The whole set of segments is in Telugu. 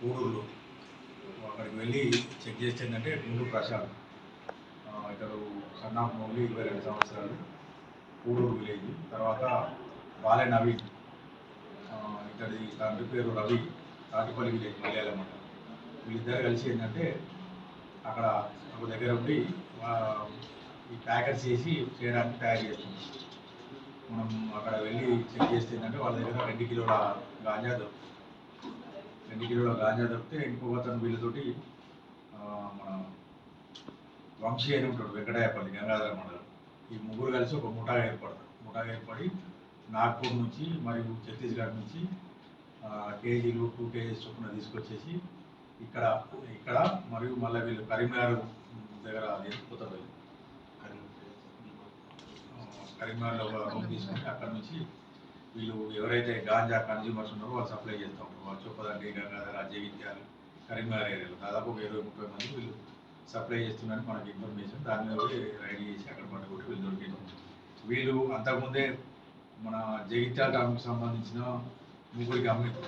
గూడూరులో అక్కడికి వెళ్ళి చెక్ చేస్తే ఏంటంటే గుండు ప్రశాంత్ ఇతడు సన్ ఆఫ్ మౌలి 22 సంవత్సరాలు గూడూరు విలేజ్. తర్వాత బాలే నవీన్ ఇతడి తండ్రి పేరు రవి తాటిపల్లి విలేజ్ మలయాళం అంట. వీళ్ళిద్దరు కలిసి ఏంటంటే అక్కడ ఒక దగ్గర ఉండి ఈ ప్యాకెట్స్ చేసి చేయడానికి తయారు చేస్తుంది. మనం అక్కడ వెళ్ళి చెక్ చేస్తే ఏంటంటే వాళ్ళ దగ్గర 2 కిలోల గాంజా దొరుకుతుంది. 2 కిలోల గాంజా దొరికితే ఇంకొక అతను వీళ్ళతోటి మన వంశీ అని ఉంటాడు, వెంకటాయపల్లి గంగాధర మండలం. ఈ ముగ్గురు కలిసి ఒక ముఠాగా ఏర్పడి నాగ్పూర్ నుంచి మరియు ఛత్తీస్గఢ్ నుంచి కేజీలు 2 కేజీస్ చొప్పున తీసుకొచ్చేసి ఇక్కడ మరియు మళ్ళీ వీళ్ళు కరీంనగర్ దగ్గర కొత్తపల్లి కరీంనగర్లో ఒక రూమ్ తీసుకొని అక్కడ నుంచి వీళ్ళు ఎవరైతే గాంజా కన్జ్యూమర్స్ ఉన్నారో వాళ్ళు సప్లై చేస్తూ ఉంటారు. వాళ్ళు చొప్పదండి, గంగాధర, జగిత్యాల, కరీంనగర్ ఏరియాలో దాదాపు ఒక 20-30 మంది వీళ్ళు సప్లై చేస్తున్నారని మనకి ఇన్ఫర్మేషన్. దాని మీద రైడ్ చేసి అక్కడ పట్టుకుంటే వీళ్ళు దొరికింది. వీళ్ళు అంతకుముందే మన జగిత్యాల టౌన్కి సంబంధించిన ముగ్గురికి అమ్మింది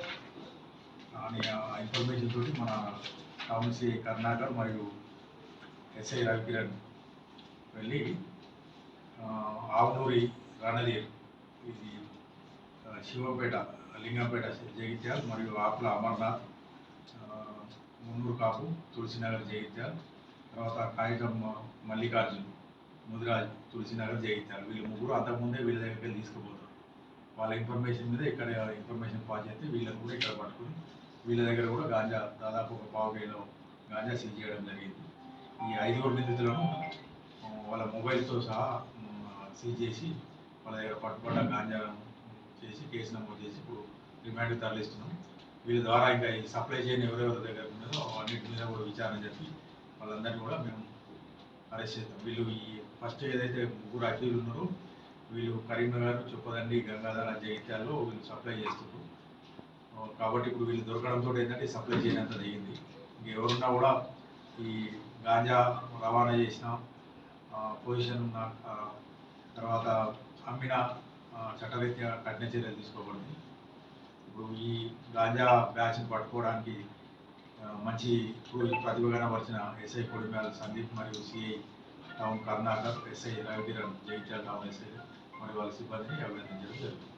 అని ఇన్ఫర్మేషన్ తోటి మన టౌన్ సి కర్ణాకర్ మరియు ఎస్ఐ రవికిరణ్ వెళ్ళి ఆవునూరి రణధీర్, ఇది శివపేట, లింగంపేట జగిత్యాల మరియు ఆకుల అమర్నాథ్, మున్నూరు కాపు, తులసినగర్ జగిత్యాల, తర్వాత కాగితం మల్లికార్జున్, ముదిరాజ్, తులసినగర్ జగిత్యాల. వీళ్ళు ముగ్గురు అంతకుముందే వీళ్ళ దగ్గరికి తీసుకుపోతారు. వాళ్ళ ఇన్ఫర్మేషన్ మీద ఇక్కడ ఇన్ఫర్మేషన్ పాస్ చేస్తే వీళ్ళని కూడా ఇక్కడ పట్టుకుని వీళ్ళ దగ్గర కూడా గాంజా దాదాపు ఒక 1/4 కిలో గాంజా సీజ్ చేయడం జరిగింది. ఈ 5 నిందితులను వాళ్ళ మొబైల్తో సహా సీజ్ చేసి వాళ్ళ దగ్గర పట్టుబడ్డ గాంజాను చేసి కేసు నమోదు చేసి ఇప్పుడు రిమాండ్కి తరలిస్తున్నాం. వీళ్ళ ద్వారా ఇంకా ఈ సప్లై చేయని ఎవరెవరి దగ్గర ఉన్నదో అన్నింటి మీద కూడా విచారణ చెప్పి వాళ్ళందరినీ కూడా మేము అరెస్ట్ చేస్తాం. వీళ్ళు ఈ ఫస్ట్ ఏదైతే ముగ్గురు అఖిలు ఉన్నారో వీళ్ళు కరీంనగర్, చొప్పదండి, గంగాధర, జగిత్యాలలో వీళ్ళు సప్లై చేస్తున్నారు. కాబట్టి ఇప్పుడు వీళ్ళు దొరకడంతో ఏంటంటే సప్లై చేయనంత దిగింది. ఇంకెవరున్నా కూడా ఈ గాంజా రవాణా చేసిన పొజిషన్ ఉన్న తర్వాత అమ్మిన చట్టరీత్యా కఠిన చర్యలు తీసుకోబడింది. ఇప్పుడు ఈ గాంజా బ్యాచ్ని పట్టుకోవడానికి మంచి ప్రతిభ కనబరిచిన ఎస్ఐ కొడిమ్యాల సందీప్ మరియు CI town Karnakar, SI Ravikiran Jagtial town SI మరియు వాళ్ళ సిబ్బందిని అభినందించడం జరుగుతుంది.